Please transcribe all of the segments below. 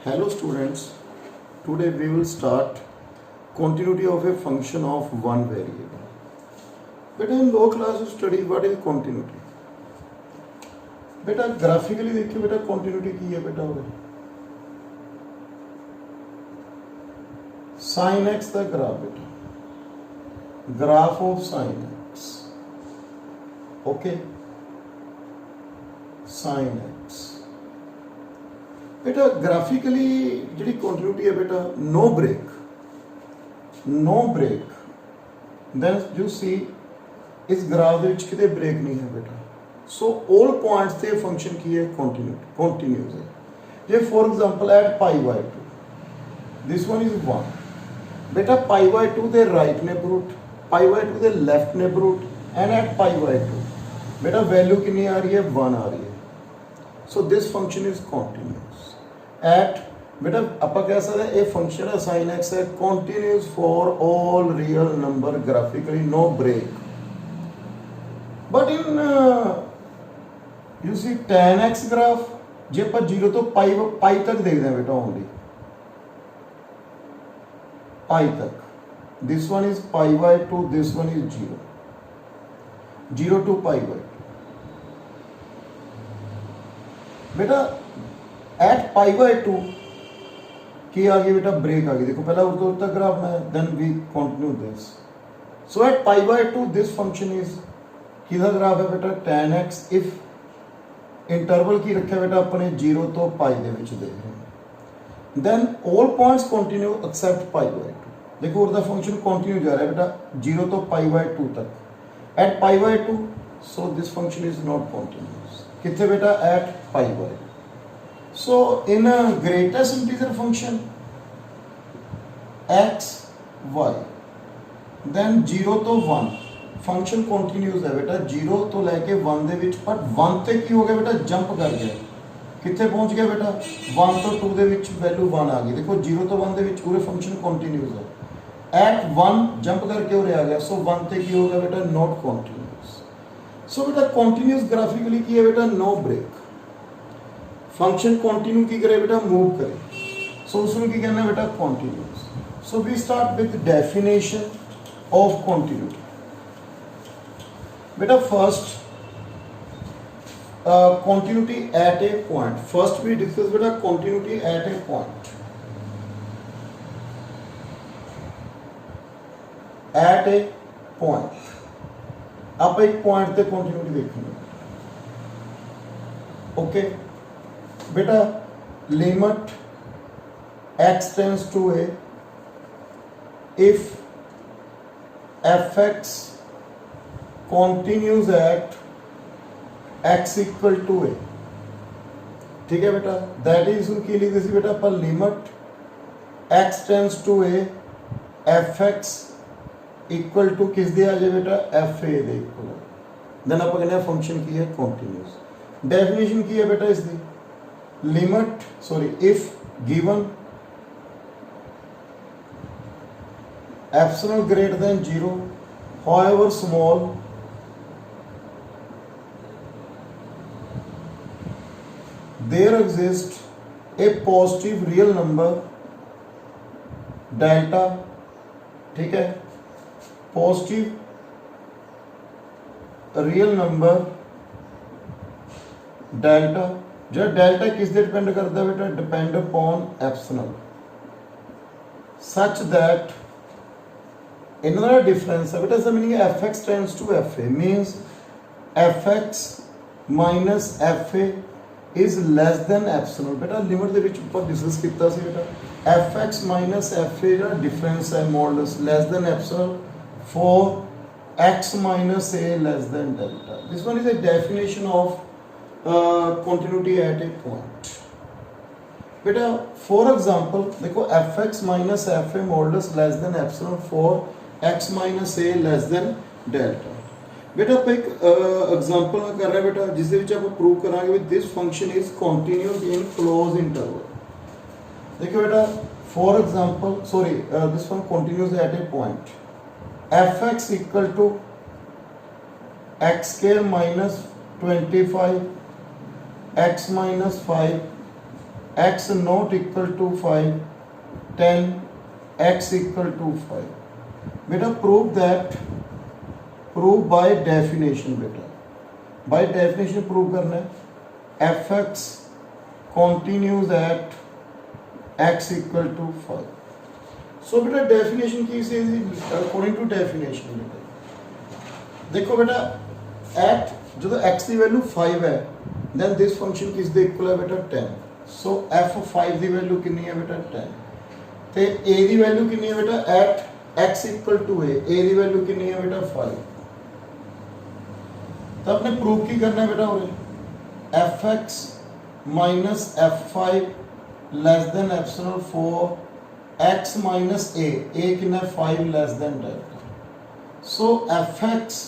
Hello students, today we will start continuity of a function of one variable. Beta in low class you study what is continuity. Beta graphically देखिए बेटा continuity की है बेटा हो sin x का graph बेटा graph of sin x okay sin x बेटा graphically जी कंटिन्यूटी है बेटा no break then you see इस ग्राफ किते ब्रेक नहीं है बेटा सो ऑल पॉइंट्स ते फंक्शन की है कंटिन्यूस है जे for example at pi by 2 this one is 1 बेटा पाई बाय 2 दे राइट नेबरहुड पाई बाय 2 दे left neighbourhood and at pi by 2 बेटा वैल्यू कितनी आ रही है 1 आ रही है so this function is continuous at बेटा ਆਪਾਂ ਕਹਿ ਸਕਦੇ ਇਹ ਫੰਕਸ਼ਨ ਹੈ sin x ਹੈ continuous for all real number graphically no break but in you see tan x graph ਜੇ ਆਪਾਂ 0 ਤੋਂ ਪਾਈ ਤੱਕ ਦੇਖਦੇ ਹਾਂ ਬੇਟਾ ਓਨਲੀ ਪਾਈ ਤੱਕ this one is pi by 2 this one is 0 to pi by 2 बेटा एट पाई बाय 2 की आ गई बेटा ब्रेक आ गई देखो पहला उधर तक ग्राफ में then we continue this so at pi by 2 this function is किधर ग्राफ है बेटा tan x इफ इंटरवल की रखा बेटा अपने 0 तो पाई दे विच देख रहे हैं then all points continue except pi by 2 देखो उधर फंक्शन कंटिन्यू जा रहा है बेटा 0 तो पाई बाय 2 तक at pi by 2 so this function is not continuous कितने बेटा at pi by so in a greatest integer function x y then 0 to 1 function continues है बेटा 0 तो लेके 1 ਦੇ ਵਿੱਚ ਪਰ 1 ਤੇ ਕੀ ਹੋ ਗਿਆ ਬੇਟਾ ਜੰਪ ਕਰ ਗਿਆ ਕਿੱਥੇ ਪਹੁੰਚ ਗਿਆ ਬੇਟਾ 1 ਤੋਂ 2 ਦੇ ਵਿੱਚ ਵੈਲਿਊ 1 ਆ ਗਈ ਦੇਖੋ 0 ਤੋਂ 1 ਦੇ ਵਿੱਚ ਪੂਰੇ ਫੰਕਸ਼ਨ ਕੰਟੀਨਿਊਸ ਹੈ at 1 ਜੰਪ ਕਰਕੇ ਉਰੇ ਆ ਗਿਆ ਸੋ 1 ਤੇ ਕੀ ਹੋ ਗਿਆ ਬੇਟਾ not continuous ਸੋ ਬੇਟਾ ਕੰਟੀਨਿਊਸ ਗ੍ਰਾਫਿਕਲੀ ਕੀ ਹੈ ਬੇਟਾ no break फंक्शन कंटिन्यू की करे बेटा मूव करे सो उसमें की कहना है बेटा continuous so we start with definition of continuity बेटा first continuity at a point first we discuss बेटा continuity at a point at a point आप एक पॉइंट पे कंटिन्यूटी देखेंगे ओके बेटा limit x tends to a if fx continues at x equal to a ठीक है बेटा दैट इज की लिख दी बेटा पर limit x tends to a fx equal to किस दे आ जाए बेटा fa दे इक्वल देन आप कहने फंक्शन की है कंटिन्यूस डेफिनेशन की है बेटा इसकी limit if given epsilon greater than 0 however small there exists a positive real number delta ठीक है positive real number delta जो डेल्टा किस दे डिपेंड करता है बेटा depend upon epsilon such that इनका डिफरेंस है बेटा इसका मीनिंग है fx tends to fa means fx minus fa is less than epsilon बेटा लिमिट ਦੇ ਵਿੱਚ ਉੱਪਰ ਡਿਸਕਸ ਕੀਤਾ ਸੀ बेटा fx माइनस fa ਦਾ डिफरेंस है modulus less than epsilon for x minus a less than delta this one is a definition of continuity at a point बेटा फॉर एग्जांपल देखो fx minus fa modulus less than epsilon for x minus a less than delta बेटा आप एक example कर रहे हैं बेटा जिसके ਵਿੱਚ ਆਪਾਂ प्रूव करांगे with this function is continuous in close interval देखो बेटा for example sorry this one continuous at a point fx equal to x square minus 25 x minus 5 x not equal to 5, 10 x equal to 5. बेटा prove by definition. बेटा by definition prove करना है fx continues at x equal to 5. So बेटा definition की से according to definition बेटा देखो बेटा at जो तो x की वैल्यू 5 है then this function किस दे इक्वल है बेटा 10. So f5 की वैल्यू कितनी है बेटा 10 ते a की वैल्यू कितनी है बेटा at x equal to a की वैल्यू कितनी है बेटा 5. तो आपने प्रूव की करना है बेटा और fx minus f5 less than epsilon 4 x minus a कितना 5 less than delta. So fx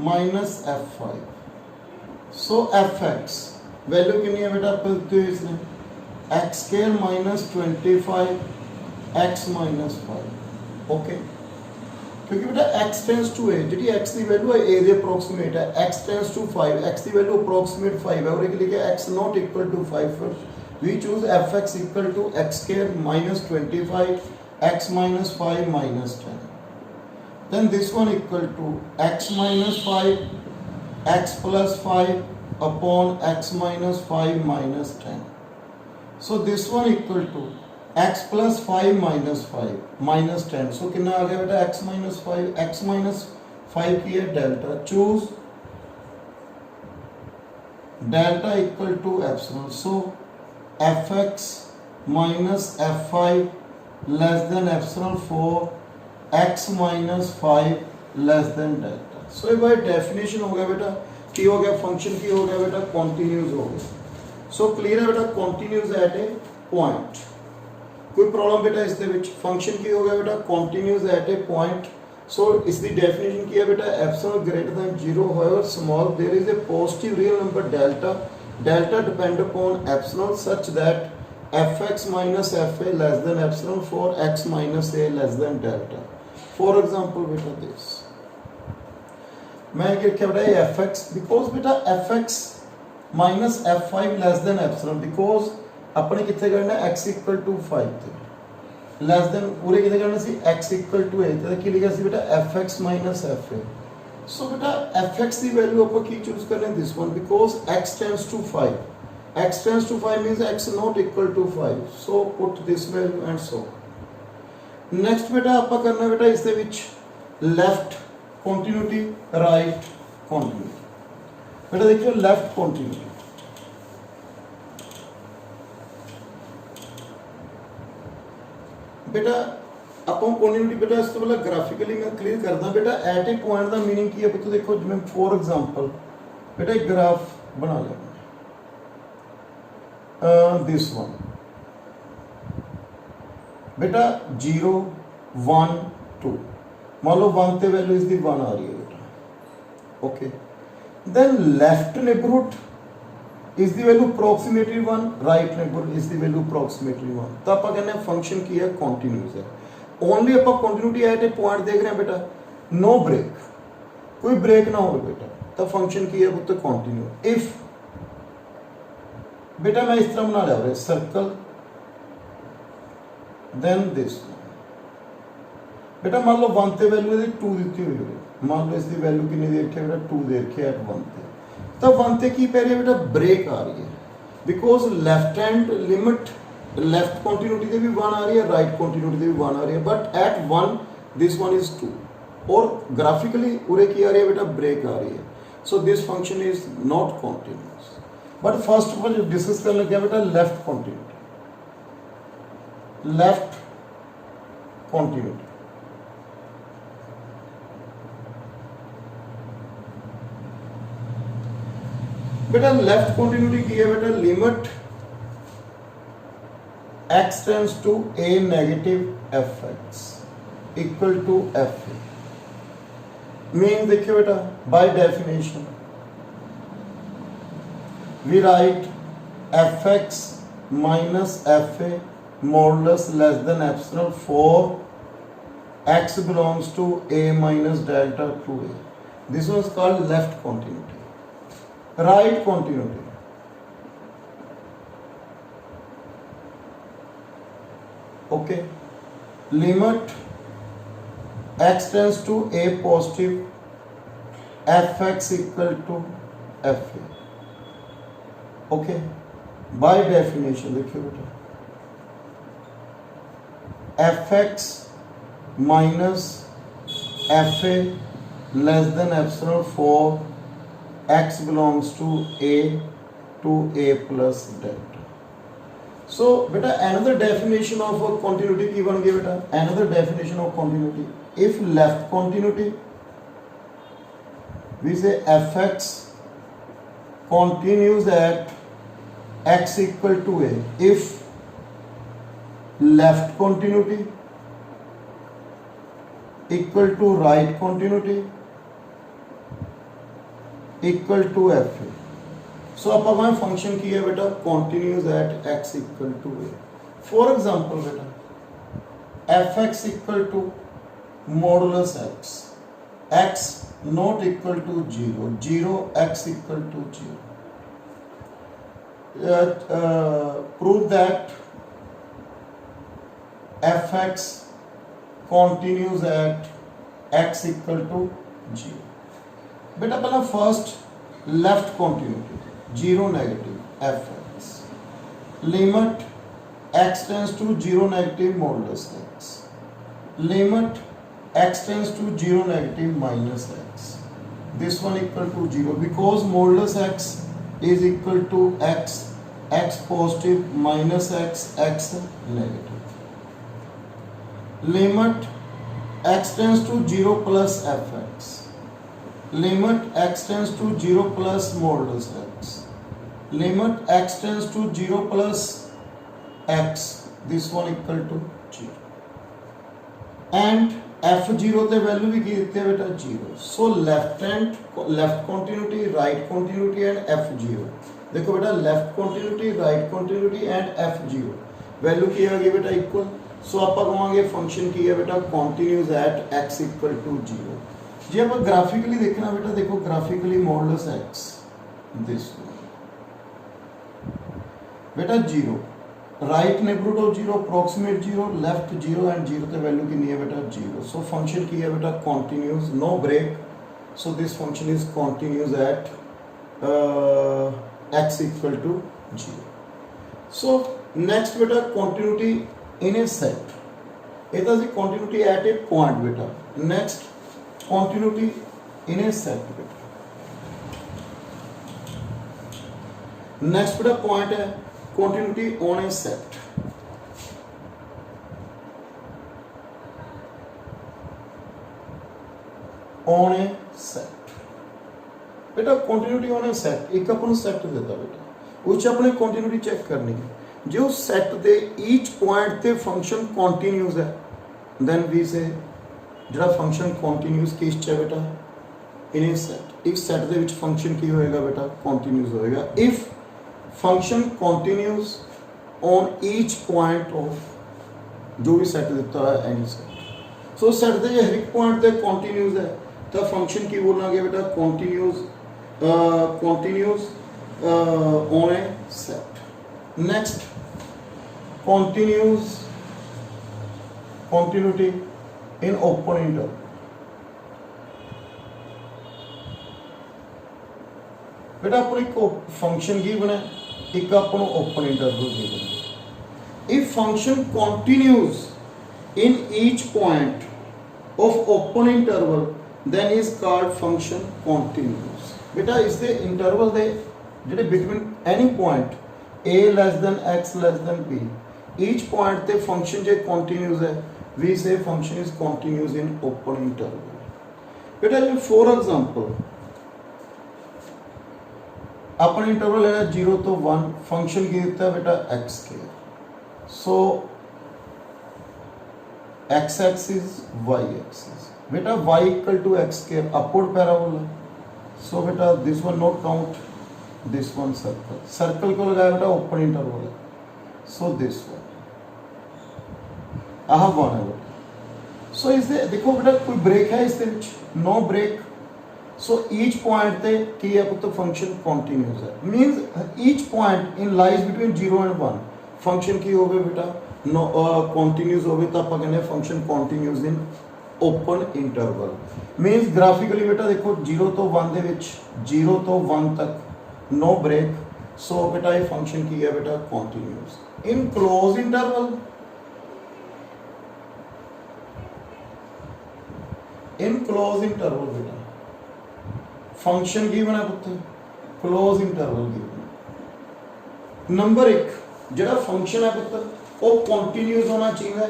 minus f5. So fx value कितनी है बेटा आपको इसने x square minus 25 x minus 5. Okay क्योंकि बेटा x टेंड्स टू a जी x की वैल्यू है a ਦੇ अप्रोक्सीमेट है x टेंड्स टू 5 x की वैल्यू अप्रोक्सीमेट 5 है और एक लिखे x नॉट इक्वल टू 5 फिर we choose fx equal to x square minus 25 x minus 5 minus 10. Then this one equal to x minus 5 x plus 5 upon x minus 5 minus 10. So this one equal to x plus 5 minus 5 minus 10. सो कितना आ गया बेटा x minus 5 x minus 5 की है delta. Choose delta equal to epsilon. So fx minus f5 less than epsilon 4 x minus 5 less than delta. So ये by definition हो गया बेटा की हो गया फंक्शन की हो गया बेटा कॉन्टिन्यूज हो गया. सो क्लियर है बेटा कॉन्टिन्यूज एट ए पॉइंट. कोई प्रॉब्लम बेटा इसके विच फंक्शन की हो गया बेटा कंटिन्यूअस एट ए पॉइंट. सो इसकी डेफिनेशन की है बेटा epsilon greater than 0 however small there is a positive real number delta depend upon epsilon such that fx minus fa less than epsilon for x minus a less than delta. For example बेटा this मैं क्या बेटा fx because बेटा fx minus f5 less than epsilon because अपने कितने करना है x equal to 5 थे लेस देन पूरे कितने करना सी x इक्वल टू 8 तो की लिखा सी बेटा fx माइनस fa. सो बेटा fx की वैल्यू आपको की चूज करना है this one because x tends to 5 x tends to 5 means x not equal to 5. So put this value and so next बेटा आपका करना बेटा इसके which left continuity right continuity. बेटा देखिए लेफ्ट कंटिन्यूटी बेटा अपन कंटिन्यूटी बेटा इस तो पहले ग्राफिकली मैं क्लियर करदा बेटा एट ए पॉइंट का मीनिंग की है तो देखो जिवें फॉर एग्जांपल बेटा एक ग्राफ बना लें दिस वन बेटा 0 1 2 मान लो 1 ते वैल्यू इसकी 1 आ रही है बेटा. Okay then left neighbourhood is the value approximately 1 right neighborhood is the value approximately 1. तो आप कहते हैं फंक्शन की है कंटिन्यूअस है. ओनली आप कंटिन्यूटी एट ए पॉइंट देख रहे हैं बेटा नो ब्रेक कोई ब्रेक ना हो बेटा तो फंक्शन की है वो तो कंटिन्यू. इफ बेटा मैं इस तरह बना रहा हूं सर्कल देन दिस बेटा मान लो 1 ते वैल्यू दी 2 दी हुई है मान लो इसकी वैल्यू कितनी दे रखी है बेटा 2 दे रखी है एट 1 ते तो 1 ते की पै रही है बेटा ब्रेक आ रही है because left hand limit left continuity से भी 1 आ रही है राइट कंटिन्यूटी से भी 1 आ रही है but at 1 this one is 2 और ग्राफिकली उरे की आ रही है बेटा ब्रेक आ रही है. So this function is not continuous. But first of all discuss करना क्या बेटा लेफ्ट कंटिन्यूटी बेटा लेफ्ट कंटिन्यूटी की है बेटा limit x tends to a negative fx equal to fa. Mean देखिए बेटा by definition we write fx minus fa modulus less than epsilon for x belongs to a minus delta to a. This was called left continuity. Right continuity okay, limit x tends to a positive fx equal to fa, okay, by definition देखिए बेटा fx minus fa less than epsilon for x belongs to a plus delta. So beta another definition of a continuity की बन गई बेटा, another definition of continuity, if left continuity we say fx continues at x equal to a, if left continuity equal to right continuity equal to fa. So अब हमारे function की है बेटा continues at x equal to a. For example बेटा fx equal to modulus x, x not equal to 0, 0 x equal to 0. Prove that fx continues at x equal to 0. बेटा पहला first left continuity 0 negative fx, limit x tends to 0 negative modulus x, limit x tends to 0 negative minus x, this one equal to 0 because modulus x is equal to x, x positive minus x, x negative, limit x tends to 0 plus fx, limit x tends to 0 plus modulus x, limit x tends to 0 plus x, this one equal to 0, and f0 the value भी देते हैं बेटा 0. So left continuity, right continuity and f0. देखो बेटा left continuity, right continuity and f0 value की है बेटा equal. सो आप कहोगे फंक्शन की है बेटा continues at x equal to 0. जी आप ग्राफिकली देखना बेटा, देखो ग्राफिकली मॉडुलस x दिस बेटा 0, right neighbourhood of 0, approximate 0, left 0 and 0 ते वैल्यू कितनी है बेटा 0. सो फंक्शन की है बेटा continues, no break. So this function is continues at x equal to 0. So next बेटा continuity in a set. It is a continuity at a point beta. Next continuity in a set beta. Next beta point है continuity on a set. On a set. बेटा continuity on a set एक अपन set देता बेटा, उस अपने continuity check करनी है. जो सेट दे ईच पॉइंट ते फंक्शन कंटिन्यूस है, देन वी से ਜਿਹੜਾ फंक्शन कंटिन्यूस किस च है बेटा इन ए सेट. इस सेट ਦੇ ਵਿੱਚ फंक्शन ਕੀ ਹੋਏਗਾ बेटा कंटिन्यूस होएगा if function continuous on each point of जो भी सेट ਦਿੱਤਾ है एनी सेट. सो सेट ਦੇ ਹਰ ਇੱਕ ਪੁਆਇੰਟ ਤੇ कंटिन्यूस है ਤਾਂ फंक्शन ਕੀ ਬੋਲਾਂਗੇ बेटा continuous on A set. Next continuity in open interval. बेटा अपन एक फंक्शन गिवन है, एक अपन ओपन इंटरवल गिवन है. if function continues in each point of open interval then is called function continuous. बेटा इसके इंटरवल दे ਜਿਹੜੇ between any point a less than x less than b, each point the function J continuous है, we say function is continuous in open interval. बेटा जो for example upon interval है 0 to 1, function की देता है बेटा x के. सो x axis y axis बेटा y equal to x के upward parabola. सो बेटा this one not count, this one circle को लगाया बेटा ओपन इंटरवल है. So this one ah one है बेटा. सो इससे देखो बेटा कोई ब्रेक है इसके विच, no break. So each point ते की है पुत्र फंक्शन कंटिन्यूस है, means each point in lies between 0 and 1 function की होवे बेटा नो कंटिन्यूस होवे तो आप कहने function continuous in open interval means graphically बेटा देखो 0 तो 1 दे विच 0 तो 1 तक नो ब्रेक सो बेटा ये फंक्शन की है बेटा continuous in close interval in close interval बेटा फंक्शन की बना पुत्र क्लोज इंटरवल की नंबर 1 जेड़ा फंक्शन है पुत्र वो कंटिन्यूस होना चाहिए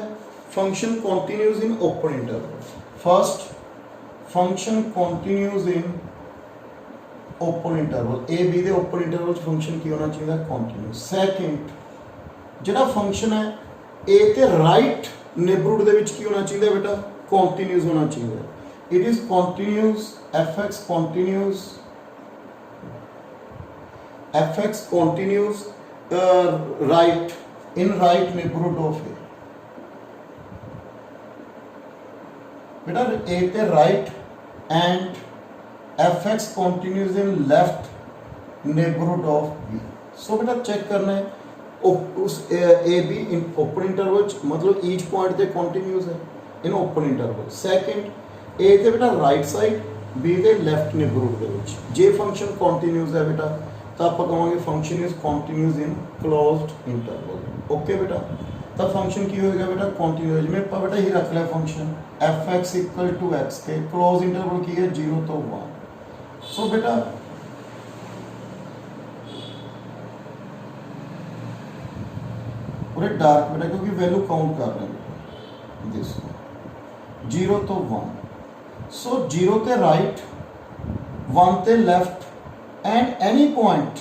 function continuous in open interval first function continuous in open interval a b the open interval function की होना चाहिए कंटिन्यूस सेकंड जेड़ा फंक्शन है ए ते राइट नेबरहुड दे विच की होना चाहिए बेटा कंटिन्यूस होना चाहिए it is continuous fx continuous right in right neighborhood of a बेटा a पे right and fx continuous in left neighborhood of b so बेटा चेक करना है उस a b in open interval मतलब each point पे continuous है in open interval second ए ਤੇ बेटा राइट साइड बी ਦੇ ਲੈਫਟ ਨੇਬਰਹੁਡ ਦੇ ਵਿੱਚ ਜੇ ਫੰਕਸ਼ਨ ਕੰਟੀਨਿਊਸ ਹੈ ਬੇਟਾ ਤਾਂ ਆਪਾਂ ਕਹਾਂਗੇ function is continuous in closed interval okay ਬੇਟਾ ਤਾਂ ਫੰਕਸ਼ਨ ਕੀ ਹੋਏਗਾ ਬੇਟਾ ਕੰਟੀਨਿਊਸ ਜਿਵੇਂ ਆਪਾਂ ਬੇਟਾ ਹੀ ਰੱਖ ਲਿਆ ਫੰਕਸ਼ਨ fx x के क्लोज इंटरवल की है 0 तो 1 सो बेटा पूरे डार्क बेटा क्योंकि वैल्यू काउंट कर रहे हैं दिस 0 तो 1 सो 0 ते राइट 1 ते left and any point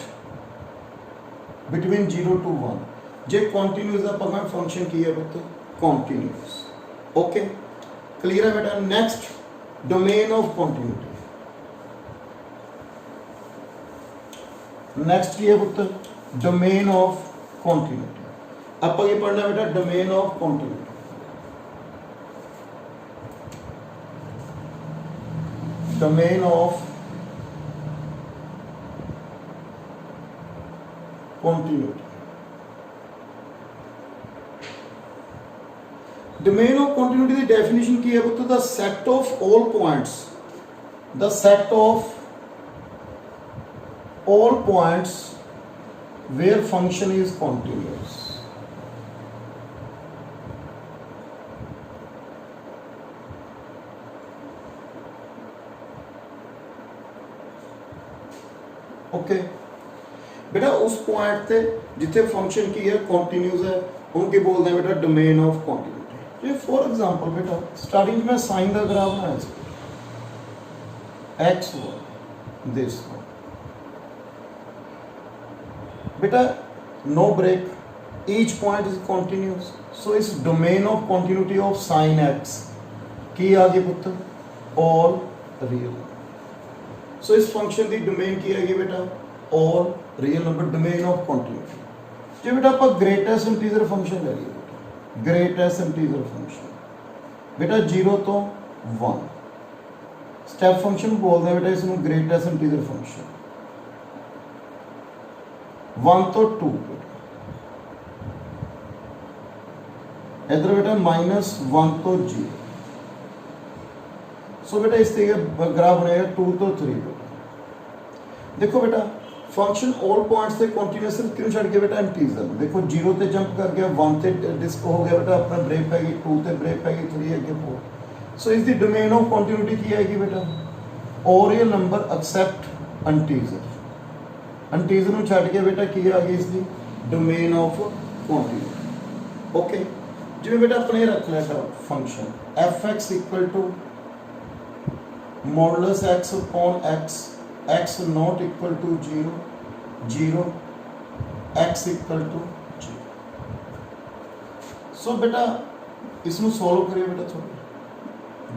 between 0 to 1 J continuous दा पगा फंक्शन की है बत कंटिन्यूस ओके क्लियर है बेटा next domain of continuity next की है बत डोमेन ऑफ कंटिन्यूटी ਆਪਾਂ ਕੀ ਪढ़ना बेटा domain of continuity domain of continuity domain of continuity की definition की है पुत्र the set of all points where function is continuous okay बेटा उस पॉइंट पे जिथे फंक्शन की है कंटिन्यूस है उनके बोलते हैं बेटा डोमेन ऑफ कंटिन्यूटी ये फॉर एग्जांपल बेटा स्टार्टिंग में साइन का ग्राफ बनाया एक्स दिस बेटा no break each point is continuous so इस domain of continuity of sine x की आगे पुत्र ऑल रियल सो इस फंक्शन की डोमेन की है बेटा all real number domain of continuity जो बेटा आप ग्रेटेस्ट इंटीजर फंक्शन ले लिए बेटा ग्रेटेस्ट इंटीजर फंक्शन बेटा 0 तो 1 स्टेप फंक्शन बोलते हैं बेटा इसमें ग्रेटेस्ट इंटीजर फंक्शन 1 तो 2 इधर बेटा -1 तो 0 सो बेटा इस तरीके ग्राफ बनेगा 2 तो 3 बेटा देखो बेटा फंक्शन ऑल पॉइंट्स से कंटीन्यूअस क्यों छड़ के बेटा इंटीजर देखो 0 ते जंप कर गया 1 ते डिस्क हो गया बेटा अपना ब्रेक पैगी 2 ते ब्रेक पैगी 3 अगे 4 सो is the domain of continuity की आएगी बेटा all real number except integer नु छड़ के बेटा की आ गई इसकी डोमेन ऑफ कंटिन्यूटी ओके जिवें बेटा अपने रख लिया function fx modulus x upon x not equal to 0 x equal to 0 सो बेटा इसमें सॉल्व करिए बेटा थोड़ा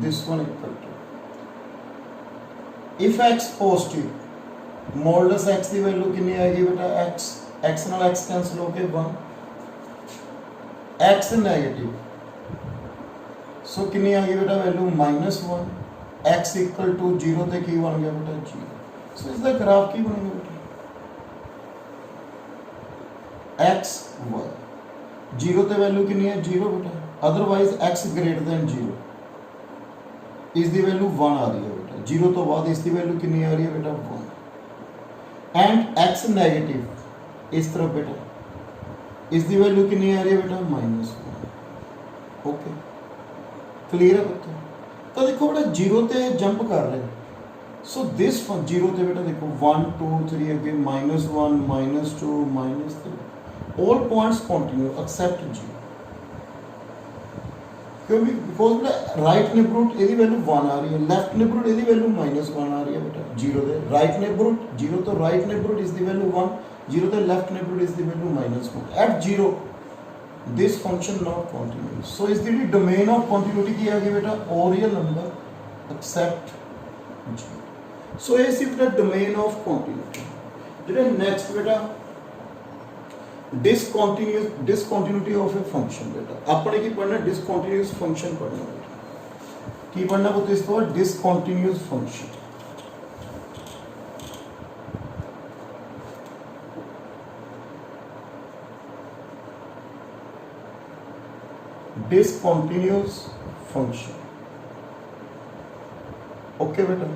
this one equal to if x positive modulus x की वैल्यू कितनी आएगी बेटा x नाल x कैंसिल होके 1 x नेगेटिव सो कितनी आ गई बेटा वैल्यू -1 x इक्वल टू 0 ते की बन गया बेटा 0 सो इसका ग्राफ की बनेगा बेटा x y जीरो ते वैल्यू कितनी है जीरो बेटा, otherwise x greater than zero इसकी वैल्यू वन आ रही है बेटा, जीरो तो बाद इसकी वैल्यू कितनी आ रही है बेटा वन, एंड एक्स नेगेटिव इस तरफ बेटा इसकी वैल्यू कितनी आ रही है बेटा माइनस वन। ओके क्लियर है बेटा। तो देखो बेटा जीरो ते जंप कर रहे हैं, सो दिस जीरो ते बेटा देखो 1 2 3 again -1 -2 -3 all points continue except zero, क्योंकि बिकॉज बेटा राइट नेबरहुड ਇਹਦੀ वैल्यू 1 आ रही है, लेफ्ट नेबरहुड ਇਹਦੀ वैल्यू -1 आ रही है बेटा जीरो दे राइट नेबरहुड, जीरो तो right neighbourhood is the value 1, zero तो left neighbourhood is the value -1 at zero this function not continuous. So is the domain of continuity की आ गई बेटा all real number except zero. So ये सी बेटा domain of continuity. जेड़ा next बेटा डिसकंटिन्यूटी ऑफ ए फंक्शन बेटा आपने की पढ़ना डिसकंटिन्यूअस फंक्शन पढ़ना बेटा, की पढ़ना पुत्र इसको discontinuous function. Discontinuous function okay बेटा।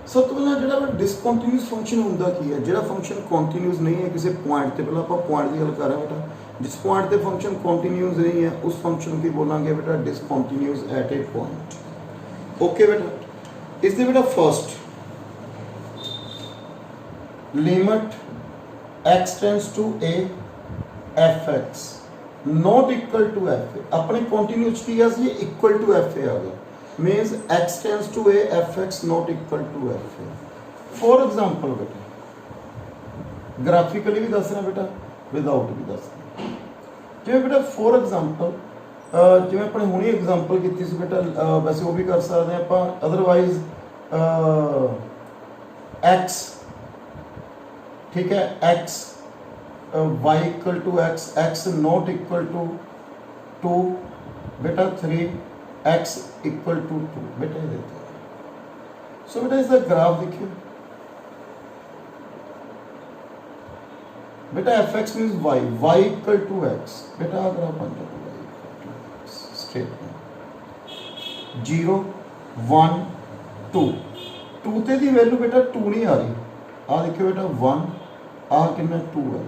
सब तो पहला जो डिसकंटिन्यूअस फंक्शन होंदा की है, जो फंक्शन कंटिन्यूअस नहीं है किसी पॉइंट पे, पहला आप पॉइंट की गल कर रहे हैं बेटा, जिस पॉइंट पे फंक्शन कंटिन्यूअस नहीं है उस फंक्शन की बोलेंगे बेटा discontinuous at a point. Okay बेटा इसलिए बेटा first limit x tends to a f x not equal to f a, अपने कंटिन्यूअस की इक्वल टू एफ ए आ गया, means x tends to a fx not equal to fa। for example बेटा graphically भी दस रहा बेटा without भी दस रहा, जिवें बेटा फॉर एग्जांपल जिवें अपने हुणी एग्जांपल की थी बेटा, वैसे वो भी कर सकते हैं आप, अदरवाइज x ठीक है x y equal to x not equal to 2 बेटा 3 x इक्वल टू 2 बेटा ये देते हैं। सो बेटा इसका ग्राफ देखिए बेटा f x means y, y equal to x बेटा ग्राफ बन जाता है स्ट्रेट 0 1 2 2 ते दी वैल्यू बेटा 2 नहीं आ रही, आ देखियो बेटा 1 आ कितना 2 है,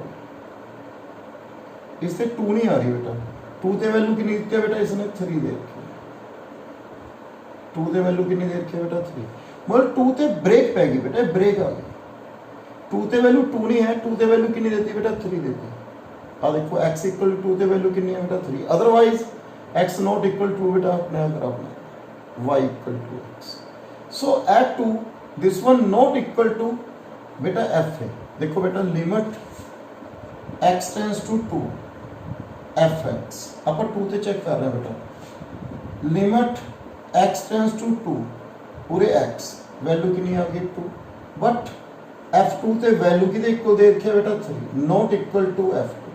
इससे 2 नहीं आ रही बेटा, 2 ते वैल्यू कितनी दी है बेटा इसने 3 दे रखी, 2 ते वैल्यू कितनी दे रखी है बेटा 3, मगर 2 ते ब्रेक पै गई बेटा, ब्रेक आ गई, 2 ते वैल्यू 2 नहीं है, 2 ते वैल्यू कितनी देती बेटा 3 देती, आ देखो x इक्वल टू 2 ते वैल्यू कितनी है बेटा 3, otherwise x not equal to बेटा अपने ग्राफ में y equal to x। So at 2 this one not equal to बेटा f है, देखो बेटा limit x tends to 2 fx अपन 2 ते चेक कर रहे हैं बेटा, लिमिट x टेंड्स टू 2 पूरे x वैल्यू कितनी आ गई 2, बट f2 ते वैल्यू कितने इक्वल दे रखे बेटा 3 not equal to f2।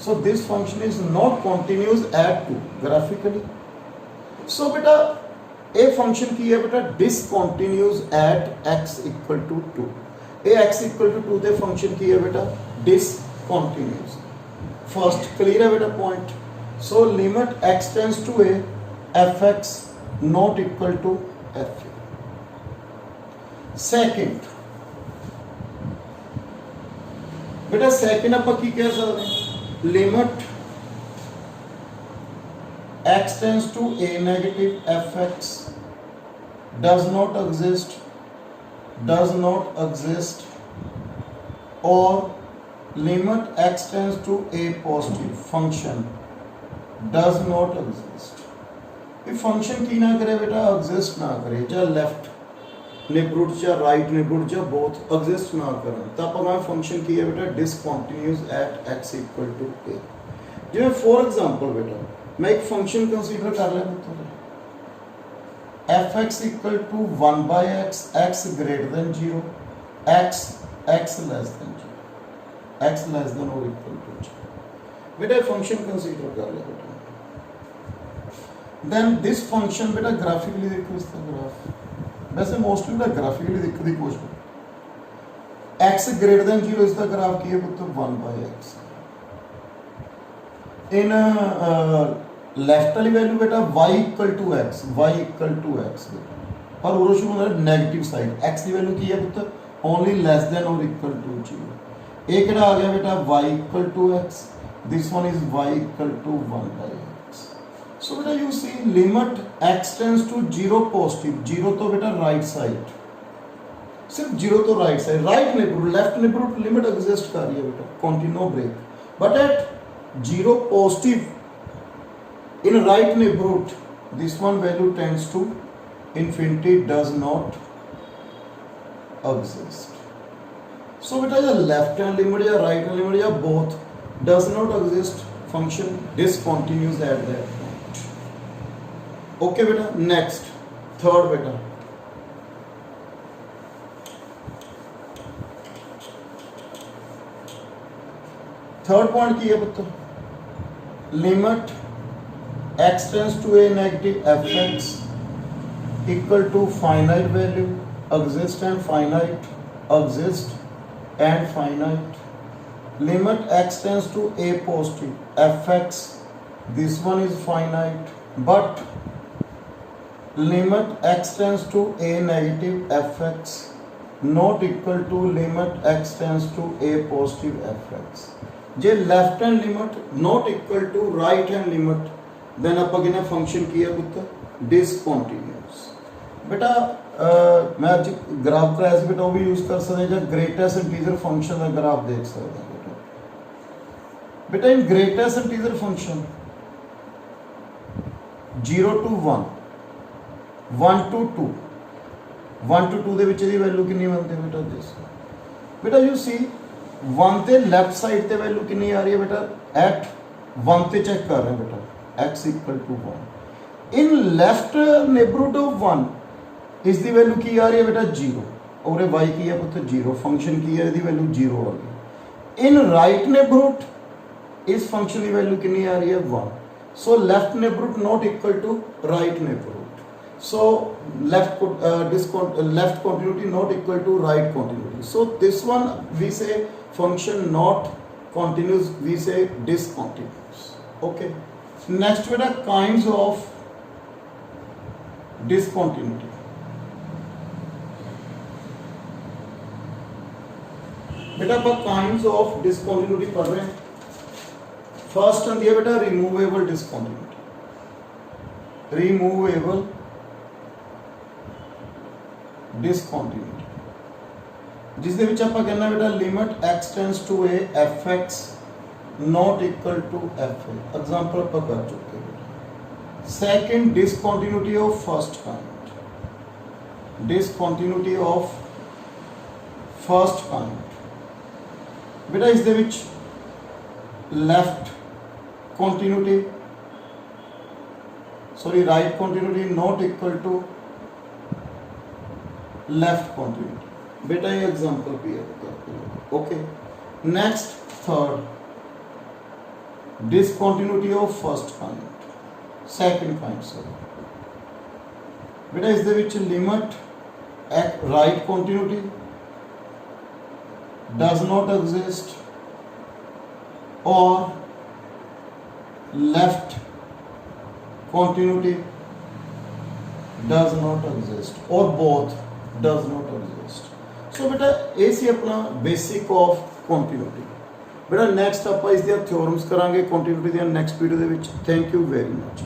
So this function is not continuous at 2 graphically. So बेटा ए फंक्शन की है बेटा discontinuous at x equal to 2, ए x इक्वल टू 2 ते फंक्शन की है बेटा डिसकंटिन्यूअस। फर्स्ट क्लियर है बेटा point. So limit x tends to a fx not equal to fa। Second बेटा सेकंड आप की कह सकते हैं, limit x tends to a negative fx does not exist or limit x tends to a positive function does not exist। ये function की ना करे बेटा एग्जिस्ट ना करे, चाहे लेफ्ट नेबरहुड चाहे राइट नेबरहुड चाहे बोथ एग्जिस्ट ना करें, तब हमारा फंक्शन की है बेटा discontinuous at x equal to a। जिਵੇਂ फॉर एग्जांपल बेटा मैं एक फंक्शन कंसीडर कर लें fx equal to 1/x x greater than 0 x less than 0 x less than और इक्वल टू 0 बेटा फंक्शन कंसीडर कर ले बेटा। देन दिस फंक्शन बेटा ग्राफिकली देखो इसका ग्राफ, वैसे मोस्टली बेटा ग्राफिकली देखने की कोशिश करो, x ग्रेटर देन 0 इसका ग्राफ की है पुत्र 1/x, इन लैफ्ट वाली वैल्यू बेटा y इक्वल टू x बेटा पर वो शुरू होता है नेगेटिव साइड x की वैल्यू की है पुत्र ओनली लेस देन और इक्वल टू 0 एक आ गया बेटा y equal to x this one is y equal to 1 by x so बेटा you see limit x tends to 0 positive 0 तो बेटा राइट साइड सिर्फ 0 तो right side right neighbourhood left neighbourhood limit exist कर रही है बेटा continue break but at 0 positive in right neighborhood this one value tends to infinity does not exist so beta the left hand limit या right hand limit या both does not exist function discontinues at that point okay beta next third beta third point की है पुत्र limit x tends to a negative fx equal to finite value exist and finite limit x tends to a positive fx this one is finite but limit x tends to a negative fx not equal to limit x tends to a positive fx जे left hand limit not equal to right hand limit then आप कहने function किया पुत्र discontinuous बेटा मैं आज graph कराया से बेटा वो भी यूज कर सकते हैं जब ग्रेटेस्ट इंटीजर फंक्शन का ग्राफ देख सकते हैं बेटा इन greatest integer function 0 to 1 1 to 2 1 to 2 ਦੇ ਵਿੱਚ ਦੀ ਵੈਲਿਊ ਕਿੰਨੀ ਬਣਦੀ ਬੇਟਾ ਦਿਸ ਬੇਟਾ ਯੂ ਸੀ 1 ਤੇ ਲੈਫਟ ਸਾਈਡ ਤੇ ਵੈਲਿਊ ਕਿੰਨੀ ਆ ਰਹੀ ਹੈ ਬੇਟਾ ਐਟ 1 ਤੇ ਚੈੱਕ ਕਰ ਰਹੇ ਹਾਂ ਬੇਟਾ x equal to 1 in left neighborhood of 1 is the value की आ रही है बेटा 0 और ये y की है पुत्र 0 फंक्शन की है इसकी वैल्यू 0 आ गई in right neighborhood इस फंक्शन की वैल्यू कितनी आ रही है 1 so left neighborhood not equal to right neighborhood so left continuity not equal to right continuity so this one we say function not continuous we say discontinuous okay next beta kinds of discontinuity बेटा आप kinds of discontinuity पढ़ रहे हैं first आती है बेटा removable discontinuity जिस ਦੇ ਵਿੱਚ ਆਪਾਂ ਕਹਿੰਦਾ ਬੇਟਾ limit x tends to a fx not equal to fa example ਆਪਾਂ ਕਰ ਚੁੱਕੇ ਹਾਂ second discontinuity of first kind बेटा ਇਸ ਦੇ ਵਿੱਚ left continuity right continuity not equal to left continuity बेटा ये एग्जांपल भी है okay next third discontinuity of first kind second kind बेटा इस दे विच limit at right continuity does not exist or left continuity does not exist or both does not exist so बेटा ये सी अपना basic of continuity बेटा next ਆਪਾਂ ਇਸ ਦੀਆਂ ਥਿਓਰਮਸ ਕਰਾਂਗੇ ਕੰਟੀਨਿਊਟੀ ਦੀਆਂ ਨੈਕਸਟ ਵੀਡੀਓ ਦੇ ਵਿੱਚ ਥੈਂਕ ਯੂ ਵੈਰੀ ਮਚ।